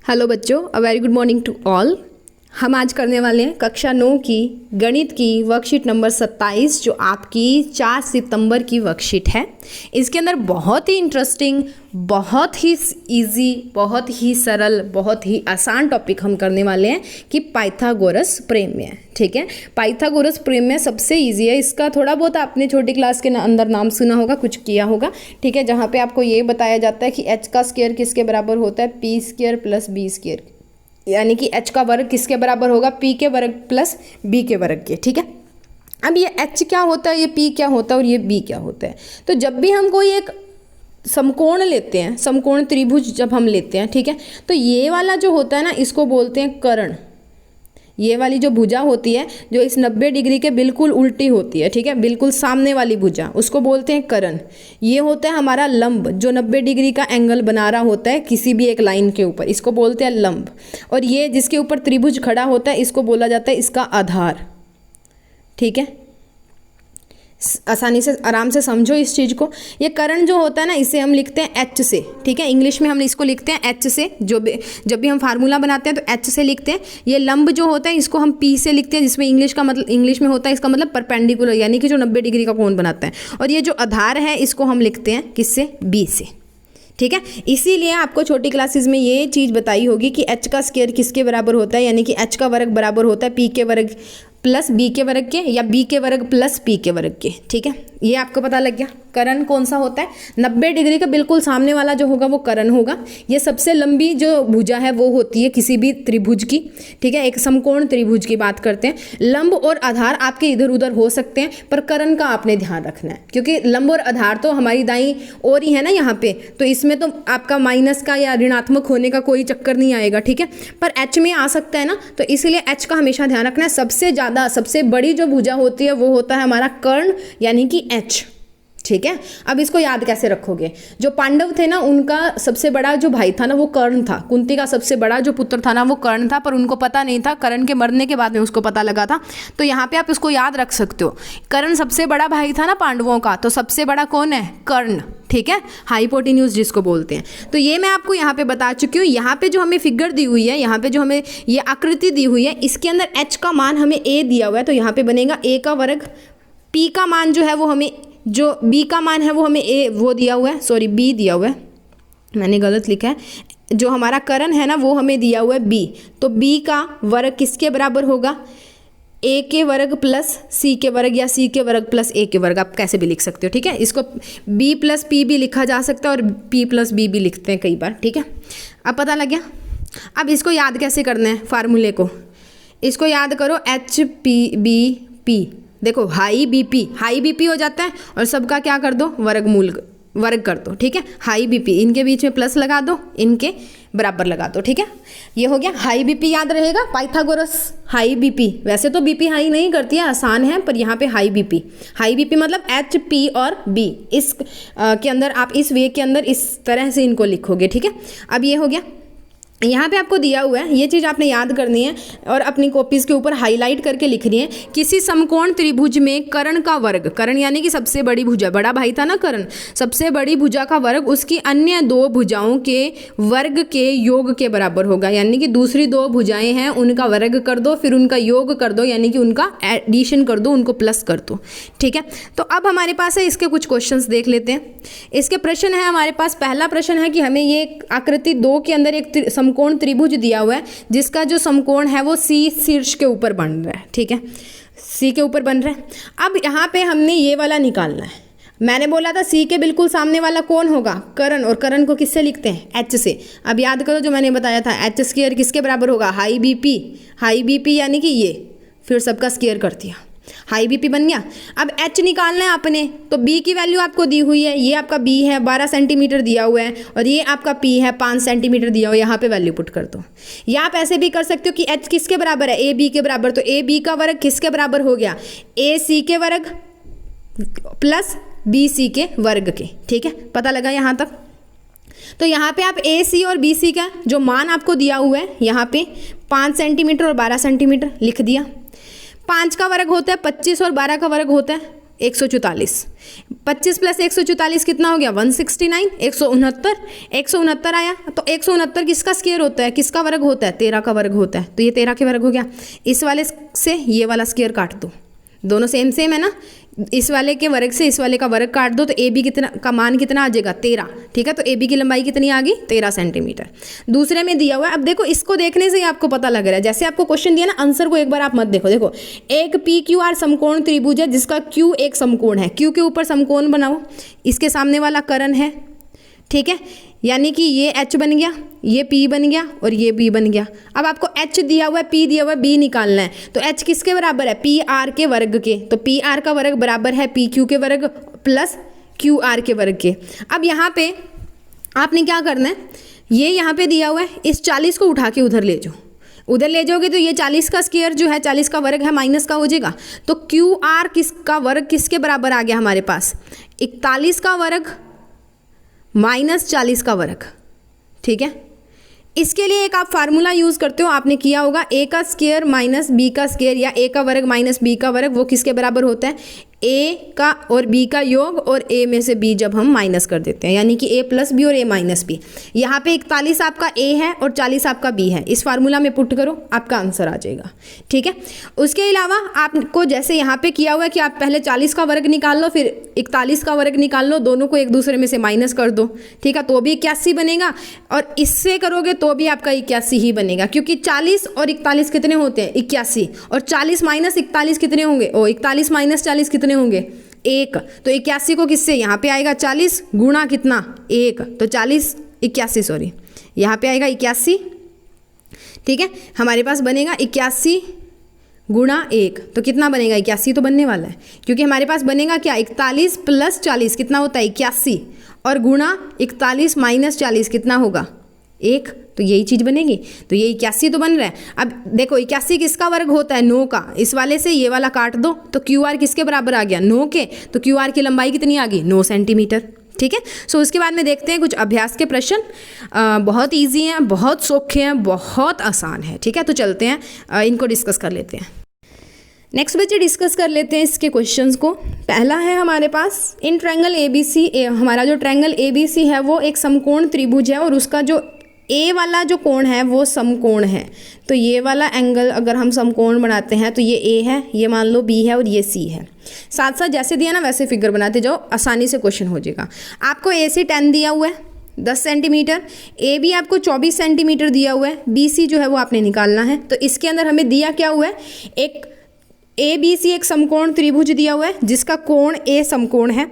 Hello बच्चों, a very good morning to all. हम आज करने वाले हैं कक्षा 9 की गणित की वर्कशीट नंबर 27 जो आपकी 4 सितंबर की वर्कशीट है। इसके अंदर बहुत ही इंटरेस्टिंग, बहुत ही इजी, बहुत ही सरल, बहुत ही आसान टॉपिक हम करने वाले हैं कि पाइथागोरस प्रमेय। ठीक है, पाइथागोरस प्रमेय सबसे इजी है। इसका थोड़ा बहुत आपने छोटी क्लास के अंदर नाम सुना होगा, कुछ किया होगा। ठीक है, जहाँ पे आपको ये बताया जाता है कि एच का स्क्वायर किसके बराबर होता है, P square plus B square, यानी कि h का वर्ग किसके बराबर होगा, p के वर्ग प्लस b के वर्ग के। ठीक है, अब ये h क्या होता है, ये p क्या होता है और ये b क्या होता है। तो जब भी हम कोई एक समकोण लेते हैं, समकोण त्रिभुज जब हम लेते हैं, ठीक है, तो ये वाला जो होता है ना, इसको बोलते हैं कर्ण। ये वाली जो भुजा होती है जो इस 90 डिग्री के बिल्कुल उल्टी होती है, ठीक है, बिल्कुल सामने वाली भुजा, उसको बोलते हैं कर्ण। ये होता है हमारा लंब जो 90 डिग्री का एंगल बना रहा होता है किसी भी एक लाइन के ऊपर, इसको बोलते हैं लंब। और ये जिसके ऊपर त्रिभुज खड़ा होता है इसको बोला जाता है इसका आधार। ठीक है, आसानी से आराम से समझो इस चीज़ को। ये कर्ण जो होता है ना, इसे हम लिखते हैं एच से। ठीक है, इंग्लिश में हम इसको लिखते हैं एच से। जब भी हम फार्मूला बनाते हैं तो एच से लिखते हैं। ये लंब जो होता है इसको हम पी से लिखते हैं, जिसमें इंग्लिश में होता है इसका मतलब परपेंडिकुलर, यानी कि जो 90 डिग्री का कोण बनाता है। और ये जो आधार है इसको हम लिखते हैं किससे, बी से। ठीक है, इसीलिए आपको छोटी क्लासेस में ये चीज़ बताई होगी कि एच का स्क्वायर किसके बराबर होता है, यानी कि एच का वर्ग बराबर होता है पी के वर्ग प्लस बी के वर्ग के, या बी के वर्ग प्लस पी के वर्ग के। ठीक है, ये आपको पता लग गया। कर्ण कौन सा होता है, 90 डिग्री का बिल्कुल सामने वाला जो होगा वो कर्ण होगा। ये सबसे लंबी जो भुजा है वो होती है किसी भी त्रिभुज की। ठीक है, एक समकोण त्रिभुज की बात करते हैं। लंब और आधार आपके इधर उधर हो सकते हैं, पर कर्ण का आपने ध्यान रखना है, क्योंकि लंब और आधार तो हमारी दाईं ओर ही है ना यहाँ पे, तो इसमें तो आपका माइनस का या ऋणात्मक होने का कोई चक्कर नहीं आएगा। ठीक है, पर एच में आ सकता है ना, तो इसलिए एच का हमेशा ध्यान रखना है। सबसे बड़ी जो भुजा होती है वो होता है हमारा कर्ण, यानी कि एच। ठीक है, अब इसको याद कैसे रखोगे। जो पांडव थे ना, उनका सबसे बड़ा जो भाई था ना वो कर्ण था। कुंती का सबसे बड़ा जो पुत्र था ना वो कर्ण था, पर उनको पता नहीं था। कर्ण के मरने के बाद में उसको पता लगा था। तो यहाँ पे आप इसको याद रख सकते हो। कर्ण सबसे बड़ा भाई था ना पांडवों का, तो सबसे बड़ा कौन है, कर्ण। ठीक है, हाइपोटेन्यूज जिसको बोलते हैं। तो ये मैं आपको यहाँ पे बता चुकी हूँ। यहाँ पे जो हमें फिगर दी हुई है, यहाँ पे जो हमें ये आकृति दी हुई है, इसके अंदर एच का मान हमें ए दिया हुआ है, तो यहाँ पे बनेगा ए का वर्ग। पी का मान जो है वो हमें, जो बी का मान है वो हमें ए वो दिया हुआ है, सॉरी बी दिया हुआ है, मैंने गलत लिखा है। जो हमारा कर्ण है ना वो हमें दिया हुआ है बी, तो बी का वर्ग किसके बराबर होगा, ए के वर्ग प्लस सी के वर्ग, या सी के वर्ग प्लस ए के वर्ग, आप कैसे भी लिख सकते हो। ठीक है, इसको बी प्लस पी भी लिखा जा सकता है और पी प्लस बी भी लिखते हैं कई बार। ठीक है, अब पता लग गया। अब इसको याद कैसे करना है, फार्मूले को इसको याद करो, एच पी बी पी। देखो हाई बीपी हो जाता है, और सबका क्या कर दो, वर्ग कर दो। ठीक है, हाई बीपी, इनके बीच में प्लस लगा दो, इनके बराबर लगा दो। ठीक है, ये हो गया। हाई बीपी याद रहेगा, पाइथागोरस हाई बीपी। वैसे तो बीपी हाई नहीं करती है, आसान है, पर यहाँ पे हाई बीपी मतलब एच पी और बी। इस के अंदर आप इस वे के अंदर इस तरह से इनको लिखोगे। ठीक है, अब ये हो गया। यहाँ पे आपको दिया हुआ है, ये चीज़ आपने याद करनी है और अपनी कॉपीज़ के ऊपर हाईलाइट करके लिखनी है। किसी समकोण त्रिभुज में कर्ण का वर्ग, कर्ण यानी कि सबसे बड़ी भुजा, बड़ा भाई था ना कर्ण, सबसे बड़ी भुजा का वर्ग उसकी अन्य दो भुजाओं के वर्ग के योग के बराबर होगा। यानी कि दूसरी दो भुजाएं हैं उनका वर्ग कर दो, फिर उनका योग कर दो, यानी कि उनका एडिशन कर दो, उनको प्लस कर दो। ठीक है, तो अब हमारे पास है इसके कुछ क्वेश्चंस देख लेते हैं। इसके प्रश्न है हमारे पास। पहला प्रश्न है कि हमें ये आकृति 2 के अंदर एक समकोण त्रिभुज दिया हुआ है, जिसका जो समकोण है वो सी शीर्ष के ऊपर बन रहा है। ठीक है, सी के ऊपर बन रहा है। अब यहाँ पे हमने ये वाला निकालना है। मैंने बोला था सी के बिल्कुल सामने वाला कौन होगा, कर्ण, और कर्ण को किससे लिखते हैं, एच से। अब याद करो जो मैंने बताया था, एच स्क्वायर किसके बराबर होगा, हाई बीपी, यानी कि ये, फिर सबका स्क्वायर कर दिया, हाई बीपी बन गया। अब एच निकालना है आपने, तो बी की वैल्यू आपको दी हुई है, ये आपका बी है 12 सेंटीमीटर दिया हुआ है, और ये आपका पी है 5 सेंटीमीटर दिया हुआ है। यहाँ पे वैल्यू पुट कर दो। या आप ऐसे भी कर सकते हो कि एच किसके बराबर है, ए बी के बराबर, तो ए बी का वर्ग किसके बराबर हो गया, ए सी के वर्ग प्लस बी सी के वर्ग के। ठीक है, पता लगा यहाँ तक। तो यहाँ पे आप ए सी और बी सी का जो मान आपको दिया हुआ है, यहाँ पे 5 सेंटीमीटर और 12 सेंटीमीटर लिख दिया। 5 का वर्ग होता है 25 और 12 का वर्ग होता है 144। 25 प्लस 144 कितना हो गया 169। 169 169 आया। तो 169 किसका स्क्वायर होता है, किसका वर्ग होता है, 13 का वर्ग होता है। तो ये 13 के वर्ग हो गया। इस वाले से ये वाला स्क्वायर काट दो, दोनों सेम सेम है ना। इस वाले के वर्ग से इस वाले का वर्ग काट दो तो ए बी कितना का मान कितना आ जाएगा 13। ठीक है, तो ए बी की लंबाई कितनी आ गई 13 सेंटीमीटर। दूसरे में दिया हुआ है। अब देखो इसको देखने से ही आपको पता लग रहा है, जैसे आपको क्वेश्चन दिया ना, आंसर को एक बार आप मत देखो। देखो एक पी क्यू आर समकोण त्रिभुज है जिसका क्यू एक समकोण है। क्यू के ऊपर समकोण बनाओ, इसके सामने वाला कर्ण है। ठीक है, यानी कि ये H बन गया, ये P बन गया और ये B बन गया। अब आपको H दिया हुआ है, P दिया हुआ है, B निकालना है। तो H किसके बराबर है, PR के वर्ग के। तो PR का वर्ग बराबर है PQ के वर्ग प्लस QR के वर्ग के। अब यहाँ पे आपने क्या करना है, ये यहाँ पे दिया हुआ है, इस 40 को उठा के उधर ले जाओ। उधर ले जाओगे तो ये 40 का स्क्वायर जो है 40 का वर्ग है माइनस का हो जाएगा। तो QR किसका वर्ग किसके बराबर आ गया हमारे पास, 41 का वर्ग माइनस 40 का वर्ग। ठीक है, इसके लिए एक आप फार्मूला यूज़ करते हो, आपने किया होगा, ए का स्क्वायर माइनस बी का स्क्वायर या ए का वर्ग माइनस बी का वर्ग, वो किसके बराबर होता है, ए का और बी का योग और ए में से बी जब हम माइनस कर देते हैं, यानी कि ए प्लस बी और ए माइनस बी। यहाँ पे 41 आपका ए है और 40 आपका बी है। इस फार्मूला में पुट करो, आपका आंसर आ जाएगा। ठीक है, उसके अलावा आपको जैसे यहाँ पे किया हुआ है कि आप पहले 40 का वर्ग निकाल लो, फिर 41 का वर्ग निकाल लो, दोनों को एक दूसरे में से माइनस कर दो। ठीक है, तो भी 81 बनेगा और इससे करोगे तो भी आपका 81 ही बनेगा, क्योंकि 40 और 41 कितने होते हैं 81, और 40 माइनस 41 कितने होंगे, 41 माइनस 40 कितने होंगे 1। तो 81 को किससे, यहाँ पे आएगा 40 गुणा कितना 1, तो 40 81 सॉरी यहाँ पे आएगा 81। ठीक है, हमारे पास बनेगा 81 गुणा 1, तो कितना बनेगा 81 तो बनने वाला है, क्योंकि हमारे पास बनेगा क्या 41 प्लस 40 कितना होता है 81, और गुणा 41 माइनस 40 कितना होगा 1, तो यही चीज़ बनेगी। तो ये 81 तो बन रहा है। अब देखो 81 किसका वर्ग होता है 9 का, इस वाले से ये वाला काट दो तो QR किसके बराबर आ गया 9 के। तो QR की लंबाई कितनी आ गई 9 सेंटीमीटर। ठीक है, सो उसके बाद में देखते हैं कुछ अभ्यास के प्रश्न। बहुत ईजी हैं, बहुत सौखे हैं, बहुत आसान है। ठीक है, तो चलते हैं इनको डिस्कस कर लेते हैं। नेक्स्ट बच्चे डिस्कस कर लेते हैं इसके क्वेश्चंस को। पहला है हमारे पास, इन ट्रायंगल ABC, हमारा जो ट्रायंगल ABC है वो एक समकोण त्रिभुज है और उसका जो ए वाला जो कोण है वो समकोण है। तो ये वाला एंगल अगर हम समकोण बनाते हैं तो ये ए है, ये मान लो बी है और ये सी है। साथ साथ जैसे दिया ना वैसे फिगर बनाते जाओ, आसानी से क्वेश्चन हो जाएगा। आपको ए सी 10 दिया हुआ है 10 सेंटीमीटर, ए बी आपको 24 सेंटीमीटर दिया हुआ है, बी सी जो है वो आपने निकालना है। तो इसके अंदर हमें दिया क्या हुआ है, एक ए बी सी एक समकोण त्रिभुज दिया हुआ है जिसका कोण ए समकोण है।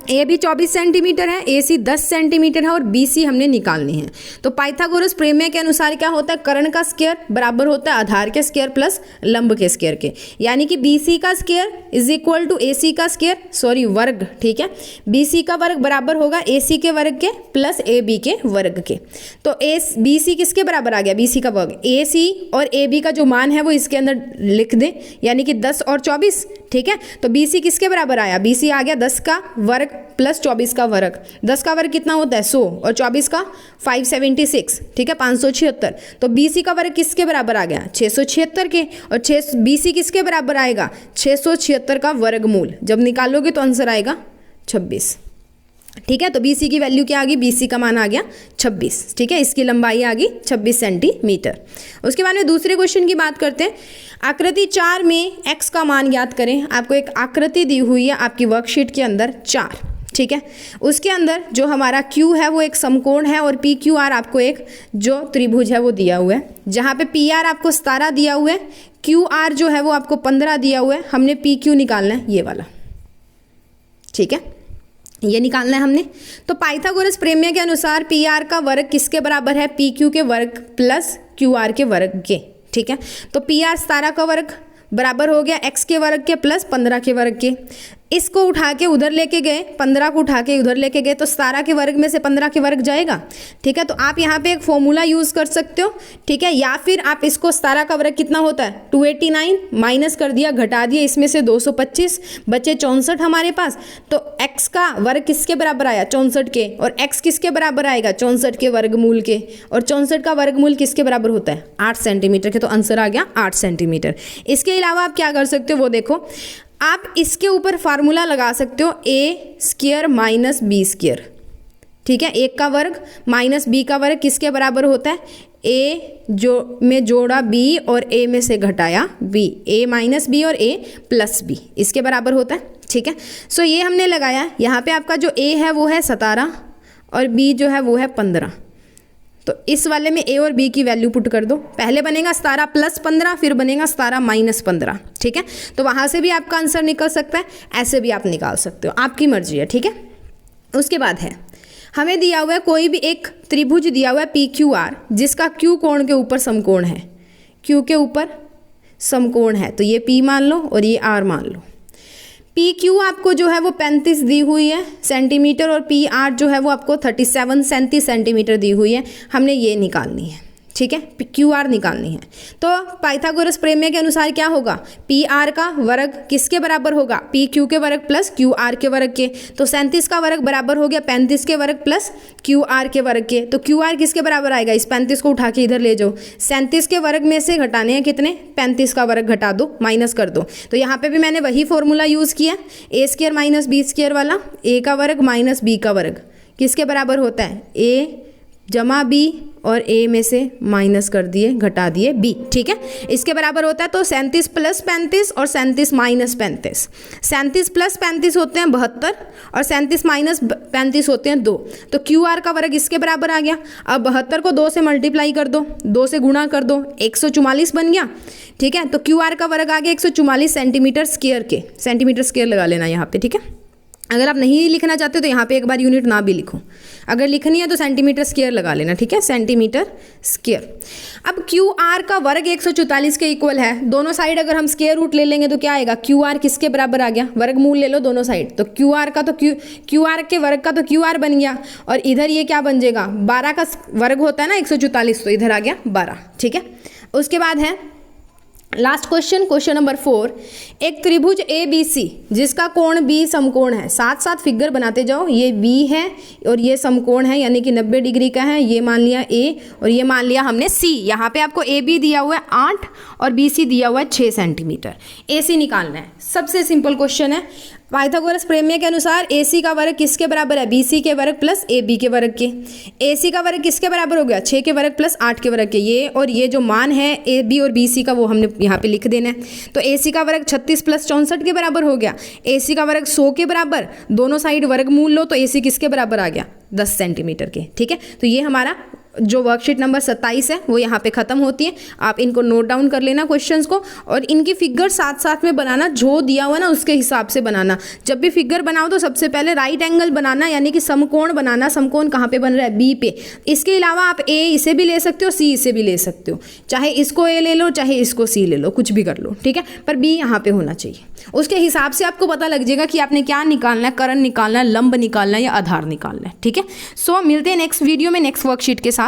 ए बी 24 सेंटीमीटर है, ए सी 10 सेंटीमीटर है और बी सी हमने निकालनी है। तो पाइथागोरस प्रमेय के अनुसार क्या होता है, कर्ण का स्क्वायर बराबर होता है आधार के स्क्वायर प्लस लंब के स्क्वायर के, यानी कि बी सी का स्क्वायर इज इक्वल टू ए सी का स्क्वायर, सॉरी वर्ग। ठीक है, बी सी का वर्ग बराबर होगा ए सी के वर्ग के प्लस ए बी के वर्ग के। तो ए बी सी किसके बराबर आ गया, बी सी का वर्ग, ए सी और ए बी का जो मान है वो इसके अंदर लिख दें, यानी कि 10 और 24। ठीक है, तो बी सी किसके बराबर आया, बी सी आ गया 10 का वर्ग प्लस 24 का वर्ग। 10 का वर्ग कितना होता है 100 और 24 का 576। ठीक है, 576। तो बी सी का वर्ग किसके बराबर आ गया 676 के, और बी सी किसके बराबर आएगा 676 का वर्गमूल। जब निकालोगे तो आंसर आएगा 26। ठीक है, तो बी सी की वैल्यू क्या आ गई, बी सी का मान आ गया 26। ठीक है, इसकी लंबाई आ गई 26 सेंटीमीटर। उसके बाद में दूसरे क्वेश्चन की बात करते हैं। आकृति 4 में x का मान ज्ञात करें। आपको एक आकृति दी हुई है आपकी वर्कशीट के अंदर 4। ठीक है, उसके अंदर जो हमारा Q है वो एक समकोण है और PQR आपको एक जो त्रिभुज है वो दिया हुआ है, जहाँ पे PR आपको 17 दिया हुआ है, QR जो है वो आपको 15 दिया हुआ है। हमने PQ निकालना है ये वाला। ठीक है, ये निकालना है हमने। तो पाइथागोरस प्रमेय के अनुसार PR का वर्ग किसके बराबर है, PQ के वर्ग प्लस QR के वर्ग के। ठीक है, तो PR 17 का वर्ग बराबर हो गया x के वर्ग के प्लस 15 के वर्ग के। इसको उठा के उधर लेके गए, 15 को उठा के उधर लेके गए तो 17 के वर्ग में से 15 के वर्ग जाएगा। ठीक है, तो आप यहाँ पे एक फॉर्मूला यूज़ कर सकते हो। ठीक है, या फिर आप इसको 17 का वर्ग कितना होता है 289, माइनस कर दिया घटा दिया, इसमें से 225 बचे 64 हमारे पास। तो x का वर्ग किसके बराबर आया 64 के, और x किसके बराबर आएगा 64 के वर्गमूल के, और 64 का वर्गमूल किसके बराबर होता है 8 सेंटीमीटर के। तो आंसर आ गया 8 सेंटीमीटर। इसके अलावा आप क्या कर सकते हो वो देखो, आप इसके ऊपर फार्मूला लगा सकते हो ए स्क्वायर माइनस बी स्क्वायर, ठीक है। एक का वर्ग माइनस बी का वर्ग किसके बराबर होता है, ए जो में जोड़ा बी और ए में से घटाया बी, ए माइनस बी और ए प्लस बी, इसके बराबर होता है, ठीक है। सो ये हमने लगाया। यहाँ पे आपका जो ए है वो है 17 और बी जो है वो है 15। तो इस वाले में ए और बी की वैल्यू पुट कर दो। पहले बनेगा 17 प्लस 15, फिर बनेगा 17 माइनस 15, ठीक है। तो वहाँ से भी आपका आंसर निकल सकता है, ऐसे भी आप निकाल सकते हो, आपकी मर्जी है, ठीक है। उसके बाद है हमें दिया हुआ है कोई भी एक त्रिभुज दिया हुआ है पी क्यू आर, जिसका क्यू कोण के ऊपर समकोण है, क्यू के ऊपर समकोण है। तो ये पी मान लो और ये आर मान लो। पी क्यू आपको जो है वो 35 दी हुई है सेंटीमीटर और पी आर जो है वो आपको 37 सेंटीमीटर दी हुई है। हमने ये निकालनी है, ठीक है, क्यू आर निकालनी है। तो पाइथागोरस प्रमेय के अनुसार क्या होगा, पी आर का वर्ग किसके बराबर होगा, पी क्यू के वर्ग प्लस क्यू आर के वर्ग के। तो 37 का वर्ग बराबर हो गया 35 के वर्ग प्लस क्यू आर के वर्ग के। तो क्यू आर किसके बराबर आएगा, इस 35 को उठा के इधर ले जाओ, 37 के वर्ग में से घटाने हैं कितने, 35 का वर्ग घटा दो, माइनस कर दो। तो यहाँ पे भी मैंने वही फॉर्मूला यूज़ किया, ए स्क्वायर माइनस बी स्क्वायर वाला। ए का वर्ग माइनस बी का वर्ग किसके बराबर होता है, ए जमा बी और ए में से माइनस कर दिए, घटा दिए बी, ठीक है, इसके बराबर होता है। तो 37 प्लस 35 और 37 माइनस 35, 37 प्लस 35 होते हैं 72 और 37 माइनस 35 होते हैं 2। तो क्यू आर का वर्ग इसके बराबर आ गया। अब 72 को 2 से मल्टीप्लाई कर दो, 2 से गुणा कर दो, 144 बन गया, ठीक है। तो क्यू आर का वर्ग आ गया 144 सेंटीमीटर स्क्वायर के, सेंटीमीटर स्क्वायर लगा लेना यहाँ पे, ठीक है। अगर आप नहीं लिखना चाहते तो यहाँ पे एक बार यूनिट ना भी लिखो, अगर लिखनी है तो सेंटीमीटर स्क्वायर लगा लेना, ठीक है, सेंटीमीटर स्क्वायर। अब क्यू आर का वर्ग 144 के इक्वल है। दोनों साइड अगर हम स्क्वायर रूट ले लेंगे तो क्या आएगा, क्यू आर किसके बराबर आ गया, वर्गमूल ले लो दोनों साइड। तो क्यू आर का तो क्यू आर के वर्ग का तो क्यू आर बन गया और इधर ये क्या बन जाएगा, 12 का वर्ग होता है ना 144, तो इधर आ गया 12, ठीक है। उसके बाद है लास्ट क्वेश्चन, क्वेश्चन नंबर 4। एक त्रिभुज ए बी सी जिसका कोण बी समकोण है, साथ साथ फिगर बनाते जाओ। ये बी है और ये समकोण है यानी कि 90 डिग्री का है, ये मान लिया ए और ये मान लिया हमने सी। यहाँ पे आपको ए बी दिया हुआ है 8 और बी सी दिया हुआ है 6 सेंटीमीटर। ए सी निकालना है, सबसे सिंपल क्वेश्चन है। पाइथागोरस प्रमेय के अनुसार ए सी का वर्ग किसके बराबर है, बी सी के वर्ग प्लस ए बी के वर्ग के। ए सी का वर्ग किसके बराबर हो गया, 6 के वर्ग प्लस 8 के वर्ग के। ये और ये जो मान है ए बी और बी सी का वो हमने यहाँ पे लिख देना है। तो ए सी का वर्ग 36 प्लस 64 के बराबर हो गया, ए सी का वर्ग 100 के बराबर। दोनों साइड वर्गमूल लो तो ए सी किसके बराबर आ गया, 10 सेंटीमीटर के, ठीक है। तो ये हमारा जो वर्कशीट नंबर 27 है वो यहाँ पे ख़त्म होती है। आप इनको नोट डाउन कर लेना क्वेश्चंस को, और इनकी फिगर साथ साथ में बनाना, जो दिया हुआ ना उसके हिसाब से बनाना। जब भी फिगर बनाओ तो सबसे पहले राइट एंगल बनाना, यानी कि समकोण बनाना। समकोण कहाँ पे बन रहा है, बी पे। इसके अलावा आप ए इसे भी ले सकते हो, सी इसे भी ले सकते हो, चाहे इसको ए ले लो चाहे इसको सी ले लो, कुछ भी कर लो, ठीक है, पर बी यहाँ पे होना चाहिए। उसके हिसाब से आपको पता लग जाएगा कि आपने क्या निकालना है, कर्ण निकालना है, लंब निकालना है या आधार निकालना है, ठीक है। सो मिलते हैं नेक्स्ट वीडियो में नेक्स्ट वर्कशीट के साथ।